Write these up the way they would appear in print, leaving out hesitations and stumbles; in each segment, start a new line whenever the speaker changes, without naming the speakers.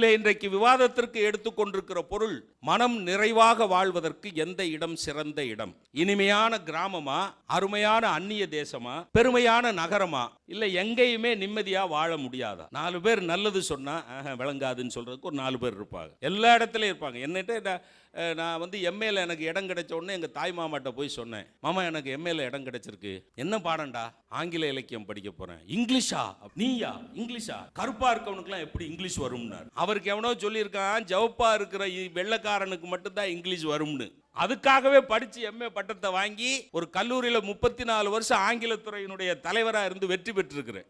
இதில் இன்றைக்கு விவாதத்திற்கு எடுத்துக்கொண்டிருக்கிற பொருள், மனம் நிறைவாக வாழ்வதற்கு எந்த இடம் சிறந்த இடம்? இனிமையான கிராமமா, அருமையான அந்நிய தேசமா, பெருமையான நகரமா, இல்ல எங்கேயுமே நிம்மதியா வாழ முடியாதா? 4 பேர் நல்லது சொன்னா விளங்காதுன்னு சொல்றதுக்கு ஒரு 4 பேர் இருப்பாங்க, எல்லா இடத்துலயும் இருப்பாங்க. என்னட்டு நான் எம்ஏல எனக்கு இடம் கிடைச்ச உடனே எங்கள் தாய் மாமாட்ட போய் சொன்னேன், மாமா எனக்கு எம்ஏல இடம் கிடைச்சிருக்கு, என்ன பாடண்டா? ஆங்கில இலக்கியம் படிக்க போறேன். இங்கிலீஷா? நீயா இங்கிலீஷா? கருப்பா இருக்கவனுக்குலாம் எப்படி இங்கிலீஷ் வரும்னார். அவருக்கு எவனோ சொல்லியிருக்கான், ஜவப்பா இருக்கிற வெள்ளைக்காரனுக்கு மட்டும்தான் இங்கிலீஷ் வரும்னு. அதுக்காகவே படிச்சு எம்ஏ பட்டத்தை வாங்கி ஒரு கல்லூரியில் 34 வருஷம் ஆங்கிலத்துறையினுடைய தலைவராக இருந்து வெற்றி பெற்றிருக்கிறேன்.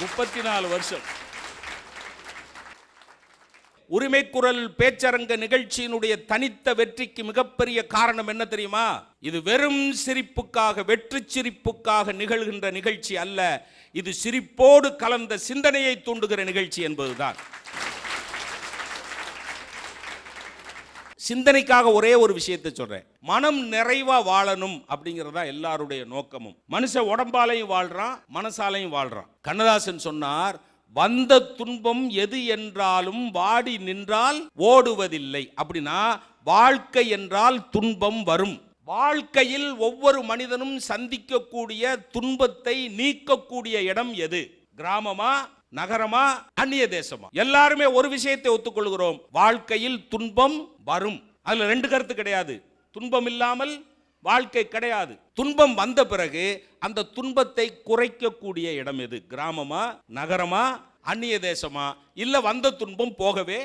34 வருஷம். உரிமை குரல் பேச்சரங்க நிகழ்ச்சியினுடைய தனித்த வெற்றிக்கு மிகப்பெரிய காரணம் என்ன தெரியுமா? இது வெறும் சிரிப்புக்காக, வெற்றி சிரிப்புக்காக நிகழ்கின்ற நிகழ்ச்சி அல்ல, இது சிரிப்போடு கலந்த சிந்தனையை தூண்டுகிற நிகழ்ச்சி என்பதுதான். சிந்தனைக்காக ஒரே ஒரு விஷயத்தை சொல்றேன், மனம் நிறைவா வாழணும் அப்படிங்கிறதா எல்லாருடைய நோக்கமும். மனுஷன் உடம்பாலையும் வாழ்றான், மனசாலையும் வாழ்றான். கண்ணதாசன் சொன்னார், வந்த துன்பம் எது என்றாலும் வாடி நின்றால் ஓடுவதில்லை. அப்படின்னா வாழ்க்கை என்றால் துன்பம் வரும். வாழ்க்கையில் ஒவ்வொரு மனிதனும் சந்திக்கக்கூடிய துன்பத்தை நீக்கக்கூடிய இடம் எது? கிராமமா, நகரமா, அந்நிய தேசமா? எல்லாருமே ஒரு விஷயத்தை ஒத்துக்கொள்கிறோம், வாழ்க்கையில் துன்பம் வரும். அதுல 2 கருத்து கிடையாது. துன்பம் இல்லாமல் வாழ்க்கை கிடையாது. துன்பம் வந்த பிறகு அந்த துன்பத்தை குறைக்கக்கூடிய இடம் எது? கிராமமா, நகரமா, அந்நிய தேசமா, இல்ல வந்த துன்பம் போகவே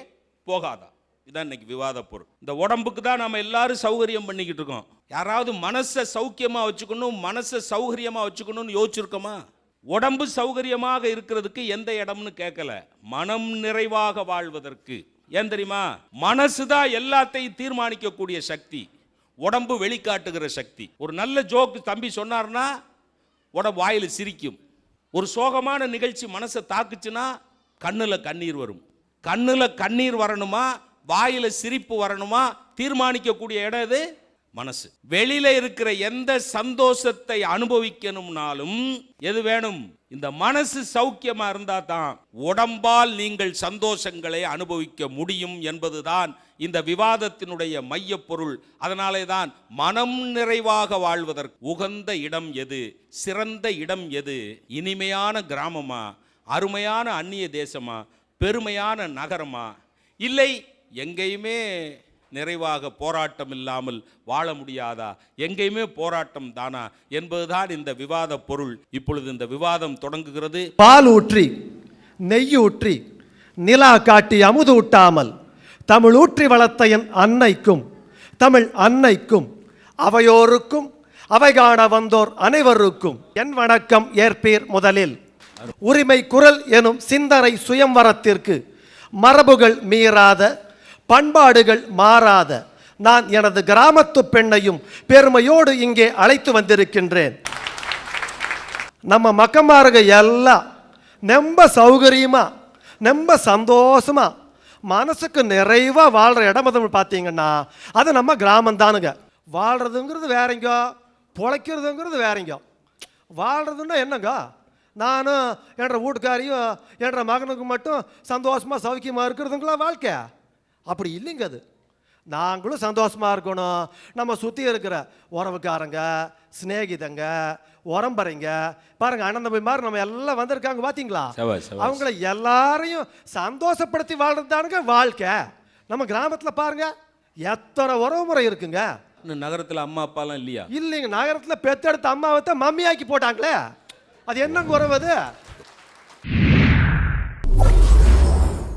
போகாதா? இதான் இன்னைக்கு விவாத பொருள். இந்த உடம்புக்கு தான் நாம எல்லாரும் சௌகரியம் பண்ணிக்கிட்டு இருக்கோம். யாராவது மனசை சௌக்கியமா வச்சுக்கணும், மனசை சௌகரியமா வச்சுக்கணும்னு யோசிச்சிருக்கோமா? உடம்பு சௌகரியமாக இருக்கிறதுக்கு எந்த இடம்னு கேட்கல, மனம் நிறைவாக வாழ்வதற்கு. ஏன் தெரியுமா? மனசுதான் எல்லாத்தையும் தீர்மானிக்கக்கூடிய சக்தி, உடம்பு வெளிக்காட்டுகிற சக்தி. ஒரு நல்ல ஜோக்கு தம்பி சொன்னார்னா உடம்பு வாயில சிரிக்கும். ஒரு சோகமான நிகழ்ச்சி மனசை தாக்குச்சுன்னா கண்ணுல கண்ணீர் வரும். கண்ணுல கண்ணீர் வரணுமா, வாயில சிரிப்பு வரணுமா, தீர்மானிக்கக்கூடிய இடம் இது மனசு. வெளியில இருக்கிற எந்த சந்தோஷத்தை அனுபவிக்கணும்னாலும் எது வேணும்? இந்த மனசு சௌக்கியமா இருந்தா தான் உடம்பால் நீங்கள் சந்தோஷங்களை அனுபவிக்க முடியும் என்பதுதான் இந்த விவாதத்தினுடைய மைய பொருள். அதனாலே தான் மனம் நிறைவாக வாழ்வதற்கு உகந்த இடம் எது, சிறந்த இடம் எது, இனிமையான கிராமமா, அருமையான அந்நிய தேசமா, பெருமையான நகரமா, இல்லை எங்கேயுமே நிறைவாக போராட்டம் இல்லாமல் வாழ முடியாதா, எங்கேயுமே போராட்டம் தானா என்பதுதான் இந்த விவாத பொருள். இப்பொழுது இந்த விவாதம் தொடங்குகிறது.
பால் ஊற்றி நெய் ஊற்றி நிலா காட்டி அமுது ஊட்டாமல் தமிழ் ஊற்றி வளர்த்த என் அன்னைக்கும் தமிழ் அன்னைக்கும் அவையோருக்கும் அவை காண வந்தோர் அனைவருக்கும் என் வணக்கம் ஏற்பீர். முதலில் உரிமை குரல் எனும் சிந்தனை சுயம்வரத்திற்கு மரபுகள் மீறாத, பண்பாடுகள் மாறாத நான் எனது கிராமத்து பெண்ணையும் பெருமையோடு இங்கே அழைத்து வந்திருக்கின்றேன். நம்ம மக்கமாருங்க எல்லாம் ரொம்ப சௌகரியமா, ரொம்ப சந்தோஷமா, மனசுக்கு நிறைவா வாழ்ற இடம் எது பார்த்தீங்கன்னா அது நம்ம கிராமம் தானுங்க. வாழ்றதுங்கிறது வேறங்கோ, பொழைக்கிறதுங்கிறது வேறங்கோ. வாழ்றதுன்னா என்னங்க, நானும் என்ற வீட்டுக்காரியும் என்ற மகனுக்கு மட்டும் சந்தோஷமா சௌக்கியமா இருக்கிறதுங்களா வாழ்க்கை? அப்படி இல்லைங்க. அது நாங்களும் சந்தோஷமாக இருக்கணும். நம்ம சுற்றி இருக்கிற உறவுக்காரங்க, சிநேகிதங்க, உரம்பரைங்க பாருங்க, அண்ணன் தம்பி மாதிரி நம்ம எல்லாம் வந்திருக்காங்க பார்த்தீங்களா? அவங்கள எல்லாரையும் சந்தோஷப்படுத்தி வாழ்றது தானுங்க வாழ்க்கை. நம்ம கிராமத்தில் பாருங்க எத்தனை உறவு முறை இருக்குங்க.
நகரத்தில் அம்மா அப்பாலாம் இல்லையா?
இல்லைங்க, நகரத்தில் பெத்தெடுத்த அம்மாவை தான் மம்மியாக்கி போட்டாங்களே, அது என்னங்க உறவு? அது